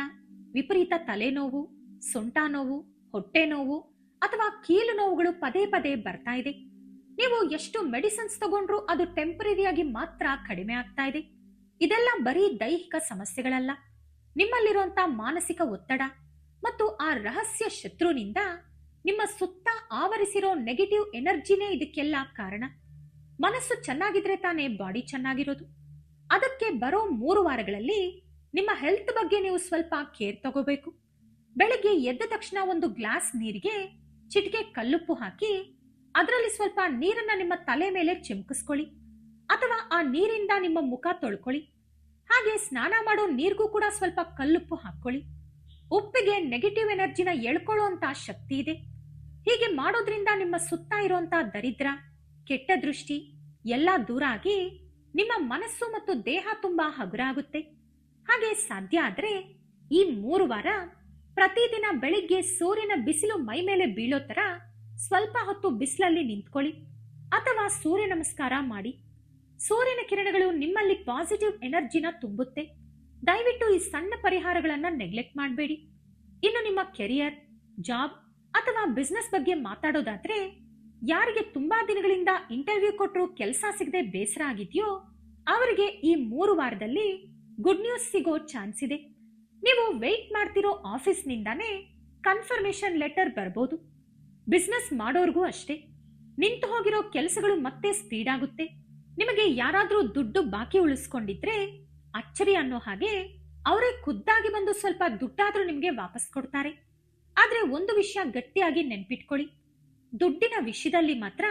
ವಿಪರೀತ ತಲೆನೋವು, ಸೊಂಟ ನೋವು, ಹೊಟ್ಟೆ ನೋವು ಅಥವಾ ಕೀಲು ನೋವುಗಳು ಪದೇ ಪದೇ ಬರ್ತಾ ಇದೆ. ನೀವು ಎಷ್ಟು ಮೆಡಿಸಿನ್ಸ್ ತಗೊಂಡ್ರು ಅದು ಟೆಂಪರರಿಯಾಗಿ ಮಾತ್ರ ಕಡಿಮೆ ಆಗ್ತಾ ಇದೆ. ಇದೆಲ್ಲ ಬರೀ ದೈಹಿಕ ಸಮಸ್ಯೆಗಳಲ್ಲ, ನಿಮ್ಮಲ್ಲಿರುವಂತ ಮಾನಸಿಕ ಒತ್ತಡ ಮತ್ತು ಆ ರಹಸ್ಯ ಶತ್ರುನಿಂದ ನಿಮ್ಮ ಸುತ್ತ ಆವರಿಸಿರೋ ನೆಗೆಟಿವ್ ಎನರ್ಜಿನೇ ಇದಕ್ಕೆಲ್ಲ ಕಾರಣ. ಮನಸ್ಸು ಚೆನ್ನಾಗಿದ್ರೆ ತಾನೇ ಬಾಡಿ ಚೆನ್ನಾಗಿರೋದು. ಅದಕ್ಕೆ ಬರೋ 3 ವಾರಗಳಲ್ಲಿ ನಿಮ್ಮ ಹೆಲ್ತ್ ಬಗ್ಗೆ ನೀವು ಸ್ವಲ್ಪ ಕೇರ್ ತಗೋಬೇಕು. ಬೆಳಿಗ್ಗೆ ಎದ್ದ ತಕ್ಷಣ ಒಂದು ಗ್ಲಾಸ್ ನೀರಿಗೆ ಚಿಟಿಕೆ ಕಲ್ಲುಪ್ಪು ಹಾಕಿ ಅದರಲ್ಲಿ ಸ್ವಲ್ಪ ನೀರನ್ನ ನಿಮ್ಮ ತಲೆ ಮೇಲೆ ಚಿಮ್ಕಿಸ್ಕೊಳ್ಳಿ, ಅಥವಾ ಆ ನೀರಿಂದ ನಿಮ್ಮ ಮುಖ ತೊಳ್ಕೊಳ್ಳಿ. ಹಾಗೆ ಸ್ನಾನ ಮಾಡೋ ನೀರಿಗೂ ಕೂಡ ಸ್ವಲ್ಪ ಕಲ್ಲುಪ್ಪು ಹಾಕೊಳ್ಳಿ. ಉಪ್ಪಿಗೆ ನೆಗೆಟಿವ್ ಎನರ್ಜಿನ ಎಳ್ಕೊಳ್ಳುವಂತ ಶಕ್ತಿ ಇದೆ. ಹೀಗೆ ಮಾಡೋದ್ರಿಂದ ನಿಮ್ಮ ಸುತ್ತ ಇರುವಂತ ದರಿದ್ರ, ಕೆಟ್ಟ ದೃಷ್ಟಿ ಎಲ್ಲ ದೂರ ಆಗಿ ನಿಮ್ಮ ಮನಸ್ಸು ಮತ್ತು ದೇಹ ತುಂಬಾ ಹಗುರಾಗುತ್ತೆ. ಹಾಗೆ ಸಾಧ್ಯ ಆದ್ರೆ ಈ 3 ವಾರ ಪ್ರತಿದಿನ ಬೆಳಿಗ್ಗೆ ಸೂರ್ಯನ ಬಿಸಿಲು ಮೈ ಮೇಲೆ ಬೀಳೋ ತರ ಸ್ವಲ್ಪ ಹೊತ್ತು ಬಿಸಿಲಲ್ಲಿ ನಿಂತ್ಕೊಳ್ಳಿ, ಅಥವಾ ಸೂರ್ಯ ನಮಸ್ಕಾರ ಮಾಡಿ. ಸೂರ್ಯನ ಕಿರಣಗಳು ನಿಮ್ಮಲ್ಲಿ ಪಾಸಿಟಿವ್ ಎನರ್ಜಿನ ತುಂಬುತ್ತೆ. ದಯವಿಟ್ಟು ಈ ಸಣ್ಣ ಪರಿಹಾರಗಳನ್ನ ನೆಗ್ಲೆಕ್ಟ್ ಮಾಡಬೇಡಿ. ಇನ್ನು ನಿಮ್ಮ ಕೆರಿಯರ್, ಜಾಬ್ ಅಥವಾ ಬಿಸ್ನೆಸ್ ಬಗ್ಗೆ ಮಾತಾಡೋದಾದ್ರೆ, ಯಾರಿಗೆ ತುಂಬಾ ದಿನಗಳಿಂದ ಇಂಟರ್ವ್ಯೂ ಕೊಟ್ಟರು ಕೆಲಸ ಸಿಗದೆ ಬೇಸರ ಆಗಿದೆಯೋ ಅವರಿಗೆ ಈ 3 ವಾರದಲ್ಲಿ ಗುಡ್ ನ್ಯೂಸ್ ಸಿಗೋ ಚಾನ್ಸ್ ಇದೆ. ನೀವು ವೆಯ್ಟ್ ಮಾಡ್ತಿರೋ ಆಫೀಸ್ನಿಂದಾನೇ ಕನ್ಫರ್ಮೇಶನ್ ಲೆಟರ್ ಬರ್ಬೋದು. ಬಿಸ್ನೆಸ್ ಮಾಡೋರ್ಗೂ ಅಷ್ಟೇ. ನಿಂತು ಹೋಗಿರೋ ಕೆಲಸಗಳು ಮತ್ತೆ ಸ್ಪೀಡ್ ಆಗುತ್ತೆ. ನಿಮಗೆ ಯಾರಾದ್ರೂ ದುಡ್ಡು ಬಾಕಿ ಉಳಿಸ್ಕೊಂಡಿದ್ರೆ ಅಚ್ಚರಿ ಅನ್ನೋ ಹಾಗೆ ಅವರೇ ಖುದ್ದಾಗಿ ಬಂದು ಸ್ವಲ್ಪ ದುಡ್ಡಾದ್ರೂ ನಿಮ್ಗೆ ವಾಪಸ್ ಕೊಡ್ತಾರೆ. ಆದ್ರೆ ಒಂದು ವಿಷಯ ಗಟ್ಟಿಯಾಗಿ ನೆನ್ಪಿಟ್ಕೊಳ್ಳಿ, ದುಡ್ಡಿನ ವಿಷಯದಲ್ಲಿ ಮಾತ್ರ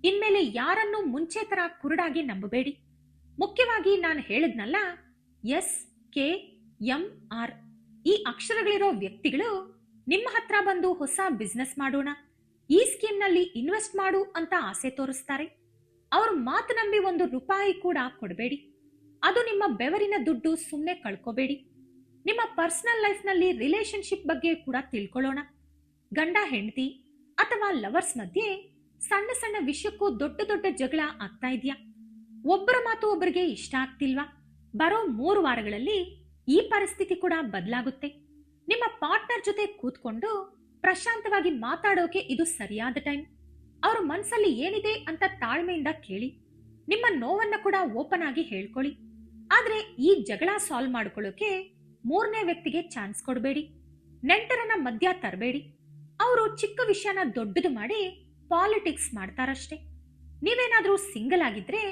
ಇನ್ಮೇಲೆ ಯಾರನ್ನೂ ಮುಂಚೆ ತರ ಕುರುಡಾಗಿ ನಂಬಬೇಡಿ. ಮುಖ್ಯವಾಗಿ ನಾನು ಹೇಳಿದ್ನಲ್ಲ, SKMR ಈ ಅಕ್ಷರಗಳಿರೋ ವ್ಯಕ್ತಿಗಳು ನಿಮ್ಮ ಹತ್ರ ಬಂದು ಹೊಸ ಬಿಸ್ನೆಸ್ ಮಾಡೋಣ, ಈ ಸ್ಕೀಮ್ ನಲ್ಲಿ ಇನ್ವೆಸ್ಟ್ ಮಾಡು ಅಂತ ಆಸೆ ತೋರಿಸ್ತಾರೆ. ಅವ್ರ ಮಾತು ನಂಬಿ 1 ರೂಪಾಯಿ ಕೂಡ ಕೊಡಬೇಡಿ. ಅದು ನಿಮ್ಮ ಬೆವರಿನ ದುಡ್ಡು, ಸುಮ್ಮನೆ ಕಳ್ಕೋಬೇಡಿ. ನಿಮ್ಮ ಪರ್ಸನಲ್ ಲೈಫ್ ನಲ್ಲಿ ರಿಲೇಶನ್ಶಿಪ್ ಬಗ್ಗೆ ಕೂಡ ತಿಳ್ಕೊಳ್ಳೋಣ. ಗಂಡ ಹೆಂಡತಿ ಅಥವಾ ಲವರ್ಸ್ ಮಧ್ಯೆ ಸಣ್ಣ ಸಣ್ಣ ವಿಷಯಕ್ಕೂ ದೊಡ್ಡ ದೊಡ್ಡ ಜಗಳ ಆಗ್ತಾ ಇದೆಯಾ? ಒಬ್ಬರ ಮಾತು ಒಬ್ಬರಿಗೆ ಇಷ್ಟ ಆಗ್ತಿಲ್ವಾ? ಬರೋ 3 ವಾರಗಳಲ್ಲಿ ಈ ಪರಿಸ್ಥಿತಿ ಕೂಡ ಬದಲಾಗುತ್ತೆ. ನಿಮ್ಮ ಪಾರ್ಟ್ನರ್ ಜೊತೆ ಕೂತ್ಕೊಂಡು ಪ್ರಶಾಂತವಾಗಿ ಮಾತಾಡೋಕೆ ಇದು ಸರಿಯಾದ ಟೈಮ್. ಅವ್ರ ಮನಸ್ಸಲ್ಲಿ ಏನಿದೆ ಅಂತ ತಾಳ್ಮೆಯಿಂದ ಕೇಳಿ. ನಿಮ್ಮ ನೋವನ್ನ ಕೂಡ ಓಪನ್ ಆಗಿ ಹೇಳ್ಕೊಳ್ಳಿ. ಆದ್ರೆ ಈ ಜಗಳ ಸಾಲ್ವ್ ಮಾಡ್ಕೊಳ್ಳೋಕೆ 3ನೇ ವ್ಯಕ್ತಿಗೆ ಚಾನ್ಸ್ ಕೊಡಬೇಡಿ. ನೆಂಟರನ್ನ ಮಧ್ಯ ತರಬೇಡಿ. ಅವರು ಚಿಕ್ಕ ವಿಷಯನ ದೊಡ್ಡದು ಮಾಡಿ ಪಾಲಿಟಿಕ್ಸ್ ಮಾಡ್ತಾರಷ್ಟೇ. ನೀವೇನಾದ್ರೂ ಸಿಂಗಲ್ ಆಗಿದ್ರೆ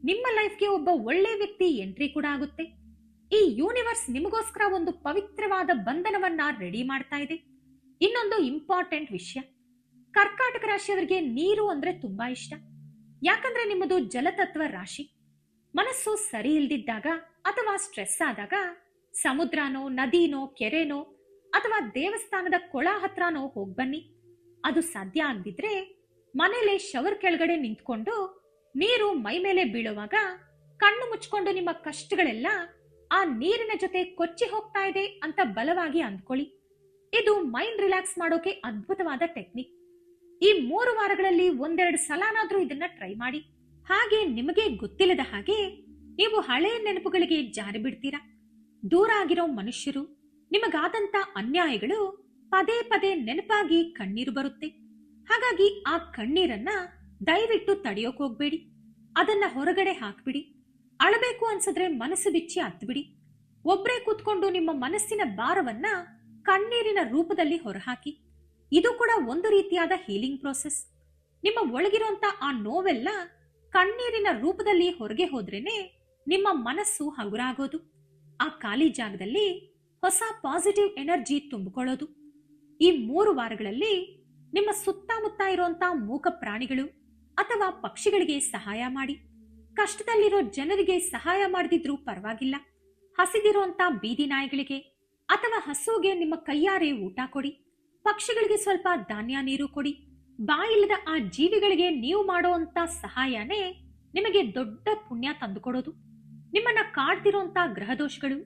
ನಿಮ್ಮ ಲೈಫ್ಗೆ ಒಬ್ಬ ಒಳ್ಳೆ ವ್ಯಕ್ತಿ ಎಂಟ್ರಿ ಕೂಡ ಆಗುತ್ತೆ. ಈ ಯೂನಿವರ್ಸ್ ನಿಮಗೋಸ್ಕರ ಒಂದು ಪವಿತ್ರವಾದ ಬಂಧನವನ್ನ ರೆಡಿ ಮಾಡ್ತಾ ಇದೆ. ಇನ್ನೊಂದು ಇಂಪಾರ್ಟೆಂಟ್ ವಿಷಯ, ಕರ್ಕಾಟಕ ರಾಶಿಯವರಿಗೆ ನೀರು ಅಂದ್ರೆ ತುಂಬಾ ಇಷ್ಟ. ಯಾಕಂದ್ರೆ ನಿಮ್ಮದು ಜಲತತ್ವ ರಾಶಿ. ಮನಸ್ಸು ಸರಿ ಇಲ್ದಿದ್ದಾಗ ಅಥವಾ ಸ್ಟ್ರೆಸ್ ಆದಾಗ ಸಮುದ್ರನೋ, ನದಿನೋ, ಕೆರೆನೋ ಅಥವಾ ದೇವಸ್ಥಾನದ ಕೊಳ ಹತ್ರನೋ ಹೋಗ್ಬನ್ನಿ. ಅದು ಸಾಧ್ಯ ಆಗದಿದ್ರೆ ಮನೇಲೆ ಶವರ್ ಕೆಳಗಡೆ ನಿಂತ್ಕೊಂಡು ನೀರು ಮೈ ಮೇಲೆ ಬೀಳುವಾಗ ಕಣ್ಣು ಮುಚ್ಕೊಂಡು ನಿಮ್ಮ ಕಷ್ಟಗಳೆಲ್ಲ ಆ ನೀರಿನ ಜೊತೆ ಕೊಚ್ಚಿ ಹೋಗ್ತಾ ಇದೆ ಅಂತ ಬಲವಾಗಿ ಅಂದ್ಕೊಳ್ಳಿ. ಇದು ಮೈಂಡ್ ರಿಲ್ಯಾಕ್ಸ್ ಮಾಡೋಕೆ ಅದ್ಭುತವಾದ ಟೆಕ್ನಿಕ್. ಈ 3 ವಾರಗಳಲ್ಲಿ 1-2 ಸಲನಾದ್ರೂ ಇದನ್ನ ಟ್ರೈ ಮಾಡಿ. ಹಾಗೆ ನಿಮಗೆ ಗೊತ್ತಿಲ್ಲದ ಹಾಗೆ ನೀವು ಹಳೆಯ ನೆನಪುಗಳಿಗೆ ಜಾರಿ ಬಿಡ್ತೀರಾ. ದೂರ ಆಗಿರೋ ಮನುಷ್ಯರು, ನಿಮಗಾದಂತ ಅನ್ಯಾಯಗಳು ಪದೇ ಪದೇ ನೆನಪಾಗಿ ಕಣ್ಣೀರು ಬರುತ್ತೆ. ಹಾಗಾಗಿ ಆ ಕಣ್ಣೀರನ್ನ ದಯವಿಟ್ಟು ತಡೆಯೋಕ್ ಹೋಗ್ಬೇಡಿ. ಅದನ್ನ ಹೊರಗಡೆ ಹಾಕ್ಬಿಡಿ. ಅಳಬೇಕು ಅನ್ಸಿದ್ರೆ ಮನಸ್ಸು ಬಿಚ್ಚಿ ಹತ್ಬಿಡಿ. ಒಬ್ರೇ ಕೂತ್ಕೊಂಡು ನಿಮ್ಮ ಮನಸ್ಸಿನ ಭಾರವನ್ನ ಕಣ್ಣೀರಿನ ರೂಪದಲ್ಲಿ ಹೊರಹಾಕಿ. ಇದು ಕೂಡ ಒಂದು ರೀತಿಯಾದ ಹೀಲಿಂಗ್ ಪ್ರೋಸೆಸ್. ನಿಮ್ಮ ಒಳಗಿರುವಂತ ಆ ನೋವೆಲ್ಲ ಕಣ್ಣೀರಿನ ರೂಪದಲ್ಲಿ ಹೊರಗೆ ಹೋದ್ರೇನೆ ನಿಮ್ಮ ಮನಸ್ಸು ಹಗುರಾಗೋದು. ಆ ಖಾಲಿ ಜಾಗದಲ್ಲಿ ಹೊಸ ಪಾಸಿಟಿವ್ ಎನರ್ಜಿ ತುಂಬಿಕೊಳ್ಳೋದು. ಈ 3 ವಾರಗಳಲ್ಲಿ ನಿಮ್ಮ ಸುತ್ತಮುತ್ತ ಇರುವಂತ ಮೂಕ ಪ್ರಾಣಿಗಳು ಅಥವಾ ಪಕ್ಷಿಗಳಿಗೆ ಸಹಾಯ ಮಾಡಿ. ಕಷ್ಟದಲ್ಲಿರೋ ಜನರಿಗೆ ಸಹಾಯ ಮಾಡದಿದ್ರೂ ಪರವಾಗಿಲ್ಲ. ಹಸಿದಿರುವಂತ ಬೀದಿ ನಾಯಿಗಳಿಗೆ, ಅಥವಾ ಹಸುಗೆ ನಿಮ್ಮ ಕೈಯಾರೆ ಊಟ ಕೊಡಿ. ಪಕ್ಷಿಗಳಿಗೆ ಸ್ವಲ್ಪ ಧಾನ್ಯ ನೀರು ಕೊಡಿ. ಬಾಯಿಲ್ಲದ ಆ ಜೀವಿಗಳಿಗೆ ನೀವು ಮಾಡುವಂತ ಸಹಾಯನೇ ನಿಮಗೆ ದೊಡ್ಡ ಪುಣ್ಯ ತಂದುಕೊಡೋದು. ನಿಮ್ಮನ್ನ ಕಾಡ್ತಿರುವಂತ ಗ್ರಹದೋಷಗಳು,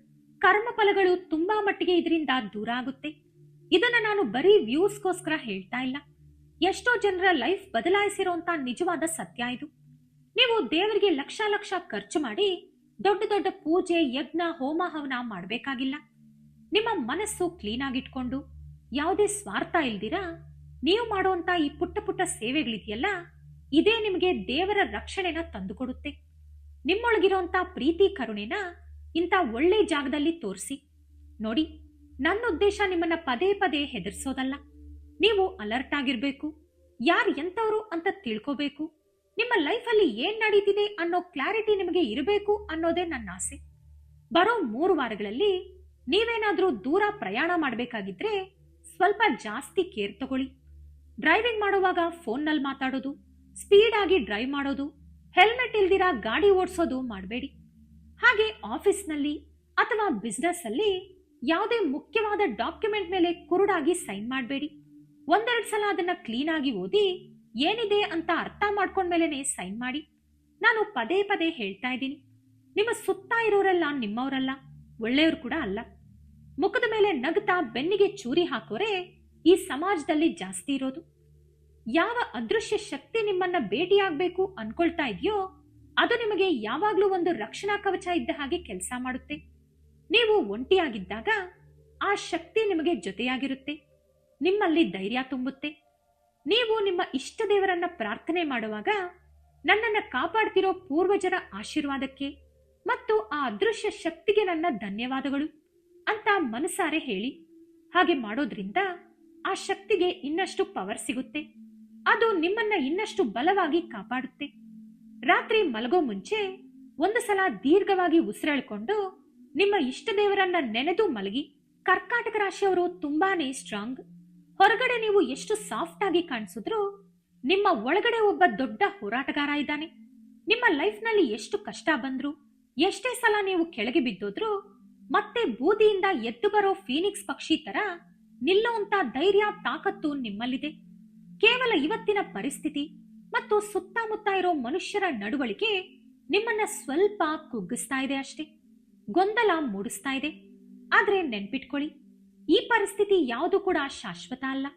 ಕರ್ಮಫಲಗಳು ತುಂಬಾ ಮಟ್ಟಿಗೆ ಇದರಿಂದ ದೂರ ಆಗುತ್ತೆ. ಇದನ್ನ ನಾನು ಬರೀ ವ್ಯೂಸ್ಗೋಸ್ಕರ ಹೇಳ್ತಾ ಇಲ್ಲ. ಎಷ್ಟೋ ಜನರ ಲೈಫ್ ಬದಲಾಯಿಸಿರುವಂತ ನಿಜವಾದ ಸತ್ಯ ಇದು. ನೀವು ದೇವರಿಗೆ ಲಕ್ಷ ಲಕ್ಷ ಖರ್ಚು ಮಾಡಿ ದೊಡ್ಡ ದೊಡ್ಡ ಪೂಜೆ, ಯಜ್ಞ, ಹೋಮ ಹವನ ಮಾಡಬೇಕಾಗಿಲ್ಲ. ನಿಮ್ಮ ಮನಸ್ಸು ಕ್ಲೀನ್ ಆಗಿಟ್ಕೊಂಡು ಯಾವುದೇ ಸ್ವಾರ್ಥ ಇಲ್ದಿರಾ ನೀವು ಮಾಡುವಂತ ಈ ಪುಟ್ಟ ಪುಟ್ಟ ಸೇವೆಗಳಿದೆಯಲ್ಲ, ಇದೇ ನಿಮಗೆ ದೇವರ ರಕ್ಷಣೆನ ತಂದುಕೊಡುತ್ತೆ. ನಿಮ್ಮೊಳಗಿರುವಂತ ಪ್ರೀತಿ, ಕರುಣೆನ ಇಂಥ ಒಳ್ಳೆ ಜಾಗದಲ್ಲಿ ತೋರಿಸಿ ನೋಡಿ. ನನ್ನ ಉದ್ದೇಶ ನಿಮ್ಮನ್ನ ಪದೇ ಪದೇ ಹೆದರ್ಸೋದಲ್ಲ. ನೀವು ಅಲರ್ಟ್ ಆಗಿರ್ಬೇಕು, ಯಾರು ಎಂತವ್ರು ಅಂತ ತಿಳ್ಕೋಬೇಕು. ನಿಮ್ಮ ಲೈಫಲ್ಲಿ ಏನ್ ನಡೀತಿದೆ ಅನ್ನೋ ಕ್ಲಾರಿಟಿ ನಿಮಗೆ ಇರಬೇಕು ಅನ್ನೋದೇ ನನ್ನ ಆಸೆ. ಬರೋ 3 ವಾರಗಳಲ್ಲಿ ನೀವೇನಾದ್ರೂ ದೂರ ಪ್ರಯಾಣ ಮಾಡಬೇಕಾಗಿದ್ರೆ ಸ್ವಲ್ಪ ಜಾಸ್ತಿ ಕೇರ್ ತಗೊಳ್ಳಿ. ಡ್ರೈವಿಂಗ್ ಮಾಡುವಾಗ ಫೋನ್ನಲ್ಲಿ ಮಾತಾಡೋದು, ಸ್ಪೀಡ್ ಆಗಿ ಡ್ರೈವ್ ಮಾಡೋದು, ಹೆಲ್ಮೆಟ್ ಇಲ್ದಿರಾ ಗಾಡಿ ಓಡಿಸೋದು ಮಾಡಬೇಡಿ. ಹಾಗೆ ಆಫೀಸ್ನಲ್ಲಿ ಅಥವಾ ಬಿಸ್ನೆಸ್ ಅಲ್ಲಿ ಯಾವುದೇ ಮುಖ್ಯವಾದ ಡಾಕ್ಯುಮೆಂಟ್ ಮೇಲೆ ಕುರುಡಾಗಿ ಸೈನ್ ಮಾಡಬೇಡಿ. 1-2 ಸಲ ಅದನ್ನ ಕ್ಲೀನ್ ಆಗಿ ಓದಿ ಏನಿದೆ ಅಂತ ಅರ್ಥ ಮಾಡ್ಕೊಂಡ್ಮೇಲೆನೆ ಸೈನ್ ಮಾಡಿ. ನಾನು ಪದೇ ಪದೇ ಹೇಳ್ತಾ ಇದ್ದೀನಿ, ನಿಮ್ಮ ಸುತ್ತ ಇರೋರೆಲ್ಲ ನಿಮ್ಮವರಲ್ಲ, ಒಳ್ಳೆಯವರು ಕೂಡ ಅಲ್ಲ. ಮುಖದ ಮೇಲೆ ನಗ್ತಾ ಬೆನ್ನಿಗೆ ಚೂರಿ ಹಾಕೋರೆ ಈ ಸಮಾಜದಲ್ಲಿ ಜಾಸ್ತಿ ಇರೋದು. ಯಾವ ಅದೃಶ್ಯ ಶಕ್ತಿ ನಿಮ್ಮನ್ನ ಭೇಟಿಯಾಗಬೇಕು ಅನ್ಕೊಳ್ತಾ ಇದೆಯೋ ಅದು ನಿಮಗೆ ಯಾವಾಗ್ಲೂ ಒಂದು ರಕ್ಷಣಾ ಕವಚ ಇದ್ದ ಹಾಗೆ ಕೆಲಸ ಮಾಡುತ್ತೆ. ನೀವು ಒಂಟಿಯಾಗಿದ್ದಾಗ ಆ ಶಕ್ತಿ ನಿಮಗೆ ಜೊತೆಯಾಗಿರುತ್ತೆ, ನಿಮ್ಮಲ್ಲಿ ಧೈರ್ಯ ತುಂಬುತ್ತೆ. ನೀವು ನಿಮ್ಮ ಇಷ್ಟ ದೇವರನ್ನ ಪ್ರಾರ್ಥನೆ ಮಾಡುವಾಗ ನನ್ನನ್ನ ಕಾಪಾಡ್ತಿರೋ ಪೂರ್ವಜರ ಆಶೀರ್ವಾದಕ್ಕೆ ಮತ್ತು ಆ ಅದೃಶ್ಯ ಶಕ್ತಿಗೆ ನನ್ನ ಧನ್ಯವಾದಗಳು ಅಂತ ಮನಸಾರೆ ಹೇಳಿ. ಹಾಗೆ ಮಾಡೋದ್ರಿಂದ ಆ ಶಕ್ತಿಗೆ ಇನ್ನಷ್ಟು ಪವರ್ ಸಿಗುತ್ತೆ. ಅದು ನಿಮ್ಮನ್ನ ಇನ್ನಷ್ಟು ಬಲವಾಗಿ ಕಾಪಾಡುತ್ತೆ. ರಾತ್ರಿ ಮಲಗೋ ಮುಂಚೆ 1 ಸಲ ದೀರ್ಘವಾಗಿ ಉಸಿರೆಳ್ಕೊಂಡು ನಿಮ್ಮ ಇಷ್ಟ ದೇವರನ್ನ ನೆನೆದು ಮಲಗಿ. ಕರ್ಕಾಟಕ ರಾಶಿಯವರು ತುಂಬಾನೇ ಸ್ಟ್ರಾಂಗ್. ಹೊರಗಡೆ ನೀವು ಎಷ್ಟು ಸಾಫ್ಟ್ ಆಗಿ ಕಾಣಿಸಿದ್ರು ನಿಮ್ಮ ಒಳಗಡೆ ಒಬ್ಬ ದೊಡ್ಡ ಹೋರಾಟಗಾರ ಇದ್ದಾನೆ. ನಿಮ್ಮ ಲೈಫ್ನಲ್ಲಿ ಎಷ್ಟು ಕಷ್ಟ ಬಂದ್ರು, ಎಷ್ಟೇ ಸಲ ನೀವು ಕೆಳಗೆ ಬಿದ್ದೋದ್ರು ಮತ್ತೆ ಬೂದಿಯಿಂದ ಎದ್ದು ಬರೋ ಫೀನಿಕ್ಸ್ ಪಕ್ಷಿ ತರ ನಿಲ್ಲುವಂತ ಧೈರ್ಯ, ತಾಕತ್ತು ನಿಮ್ಮಲ್ಲಿದೆ. ಕೇವಲ ಇವತ್ತಿನ ಪರಿಸ್ಥಿತಿ ಮತ್ತು ಸುತ್ತಮುತ್ತ ಇರೋ ಮನುಷ್ಯರ ನಡವಳಿಕೆ ನಿಮ್ಮನ್ನ ಸ್ವಲ್ಪ ಕುಗ್ಗಿಸ್ತಾ ಇದೆ ಅಷ್ಟೇ, ಗೊಂದಲ ಮೂಡಿಸ್ತಾ ಇದೆ. ಆದ್ರೆ ನೆನ್ಪಿಟ್ಕೊಳ್ಳಿ, ಈ ಪರಿಸ್ಥಿತಿ ಯಾವುದು ಕೂಡ ಶಾಶ್ವತ ಅಲ್ಲ.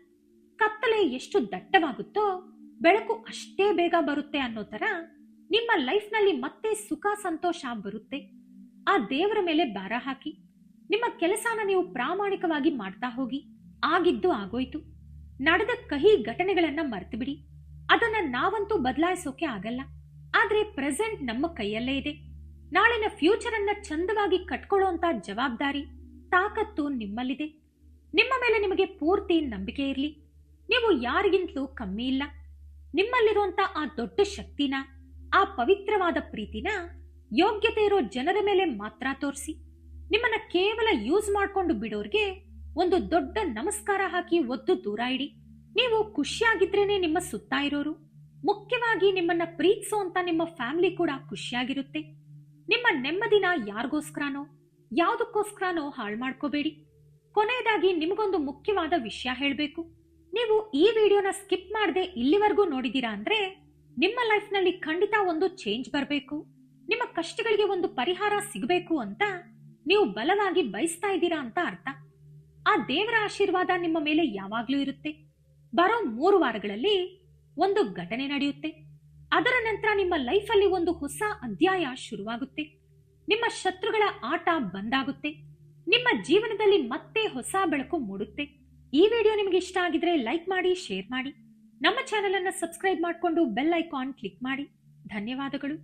ಕತ್ತಲೆ ಎಷ್ಟು ದಟ್ಟವಾಗುತ್ತೋ ಬೆಳಕು ಅಷ್ಟೇ ಬೇಗ ಬರುತ್ತೆ ಅನ್ನೋ ತರ ನಿಮ್ಮ ಲೈಫ್ನಲ್ಲಿ ಮತ್ತೆ ಸುಖ, ಸಂತೋಷ ಬರುತ್ತೆ. ಆ ದೇವರ ಮೇಲೆ ಭಾರ ಹಾಕಿ ನಿಮ್ಮ ಕೆಲಸನ ನೀವು ಪ್ರಾಮಾಣಿಕವಾಗಿ ಮಾಡ್ತಾ ಹೋಗಿ. ಆಗಿದ್ದು ಆಗೋಯ್ತು. ನಡೆದ ಕಹಿ ಘಟನೆಗಳನ್ನ ಮರೆತು ಬಿಡಿ. ಅದನ್ನ ನಾವಂತೂ ಬದಲಾಯಿಸೋಕೆ ಆಗಲ್ಲ. ಆದ್ರೆ ಪ್ರೆಸೆಂಟ್ ನಮ್ಮ ಕೈಯಲ್ಲೇ ಇದೆ. ನಾಳಿನ ಫ್ಯೂಚರ್ ಅನ್ನ ಚಂದವಾಗಿ ಕಟ್ಕೊಳ್ಳುವಂತ ಜವಾಬ್ದಾರಿ, ತಾಕತ್ತು ನಿಮ್ಮಲ್ಲಿದೆ. ನಿಮ್ಮ ಮೇಲೆ ನಿಮಗೆ ಪೂರ್ತಿ ನಂಬಿಕೆ ಇರಲಿ. ನೀವು ಯಾರಿಗಿಂತಲೂ ಕಮ್ಮಿ ಇಲ್ಲ. ನಿಮ್ಮಲ್ಲಿರುವಂತ ಆ ದೊಡ್ಡ ಶಕ್ತಿನ, ಆ ಪವಿತ್ರವಾದ ಪ್ರೀತಿನ ಯೋಗ್ಯತೆ ಇರೋ ಜನರ ಮೇಲೆ ಮಾತ್ರ ತೋರಿಸಿ. ನಿಮ್ಮನ್ನ ಕೇವಲ ಯೂಸ್ ಮಾಡ್ಕೊಂಡು ಬಿಡೋರ್ಗೆ ಒಂದು ದೊಡ್ಡ ನಮಸ್ಕಾರ ಹಾಕಿ ಒದ್ದು ದೂರ ಇಡಿ. ನೀವು ಖುಷಿಯಾಗಿದ್ರೇನೆ ನಿಮ್ಮ ಸುತ್ತ ಇರೋರು, ಮುಖ್ಯವಾಗಿ ನಿಮ್ಮನ್ನ ಪ್ರೀತಿಸೋಂತ ನಿಮ್ಮ ಫ್ಯಾಮಿಲಿ ಕೂಡ ಖುಷಿಯಾಗಿರುತ್ತೆ. ನಿಮ್ಮ ನೆಮ್ಮದಿನ ಯಾರಿಗೋಸ್ಕರನೋ ಯಾವುದಕ್ಕೋಸ್ಕರನೋ ಹಾಳು ಮಾಡ್ಕೋಬೇಡಿ. ಕೊನೆಯದಾಗಿ ನಿಮಗೊಂದು ಮುಖ್ಯವಾದ ವಿಷಯ ಹೇಳಬೇಕು. ನೀವು ಈ ವಿಡಿಯೋನ ಸ್ಕಿಪ್ ಮಾಡದೆ ಇಲ್ಲಿವರೆಗೂ ನೋಡಿದೀರಾ ಅಂದ್ರೆ ನಿಮ್ಮ ಲೈಫ್ನಲ್ಲಿ ಖಂಡಿತ ಒಂದು ಚೇಂಜ್ ಬರಬೇಕು, ನಿಮ್ಮ ಕಷ್ಟಗಳಿಗೆ ಒಂದು ಪರಿಹಾರ ಸಿಗಬೇಕು ಅಂತ ನೀವು ಬಲವಾಗಿ ಬಯಸ್ತಾ ಇದ್ದೀರಾ ಅಂತ ಅರ್ಥ. ಆ ದೇವರ ಆಶೀರ್ವಾದ ನಿಮ್ಮ ಮೇಲೆ ಯಾವಾಗ್ಲೂ ಇರುತ್ತೆ. ಬರೋ 3 ವಾರಗಳಲ್ಲಿ ಒಂದು ಘಟನೆ ನಡೆಯುತ್ತೆ. ಅದರ ನಂತರ ನಿಮ್ಮ ಲೈಫಲ್ಲಿ ಒಂದು ಹೊಸ ಅಧ್ಯಾಯ ಶುರುವಾಗುತ್ತೆ. ನಿಮ್ಮ ಶತ್ರುಗಳ ಆಟ ಬಂದಾಗುತ್ತೆ. ನಿಮ್ಮ ಜೀವನದಲ್ಲಿ ಮತ್ತೆ ಹೊಸ ಬೆಳಕು ಮೂಡುತ್ತೆ. ಈ ವಿಡಿಯೋ ನಿಮಗೆ ಇಷ್ಟ ಆಗಿದ್ರೆ ಲೈಕ್ ಮಾಡಿ, ಶೇರ್ ಮಾಡಿ. ನಮ್ಮ ಚಾನೆಲ್ ಅನ್ನು ಸಬ್ಸ್ಕ್ರೈಬ್ ಮಾಡಿಕೊಂಡು ಬೆಲ್ ಐಕಾನ್ ಕ್ಲಿಕ್ ಮಾಡಿ. ಧನ್ಯವಾದಗಳು.